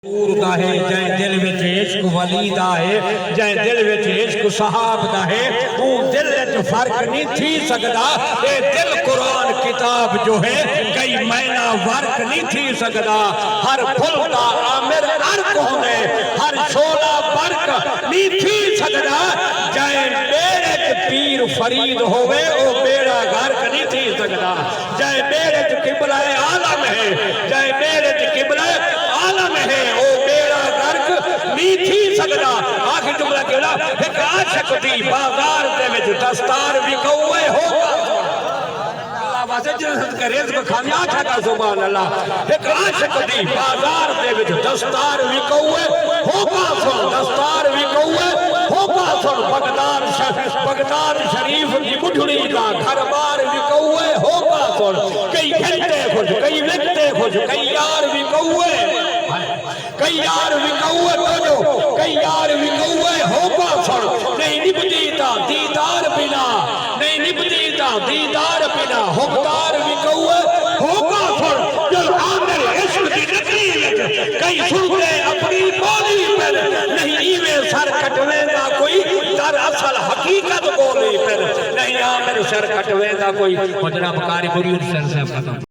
दा है जै दिल विच इश्क वली दा है जै दिल विच इश्क सहाब दा है वो दिल विच फर्क नहीं थी सकदा ए दिल कुरान किताब जो है कई महीना वर्क नहीं थी सकदा हर फुल दा आमिर अर्क होने हर शोला वर्क नहीं थी सकदा जै बेड़े च पीर फरीद होवे ओ बेड़ा गर्क नहीं थी सकदा जै बेड़े च किबला आलम है जै बेड़े च किबला आलम है ओ बेड़ा गर्क नहीं थी सकदा आखिर जुमला केड़ा एक आशिक दी बाजार दे विच दस्तार विकौए होगा अल्लाह वास्ते जन्नत का रिज़्क खामियाज है सुभान अल्लाह एक आशिक दी बाजार दे विच दस्तार विकौए होगा सुन दस्तार विकौए होगा सुन बगदाद शरीफ की बुढ़ड़ी का घर बार विकौए होगा सुन कई घंटे खुश कई विकते खुश कई यार विकौए कई यार विकौए तो कई यार विकौए होगा सुन नहीं निभती ता दीदार बिना नहीं निभती ता दीदार बिना हुकदार विकौए होगा सुन जल आमिर इश्क दी नगरी विच कई सुनते अपनी बोली पर नहीं वे सर कटवेगा कोई दर असल हकीकत बोली पर नहीं आमिर सर कटवेगा कोई जनाब कारी बुरी सर साहब खत्म।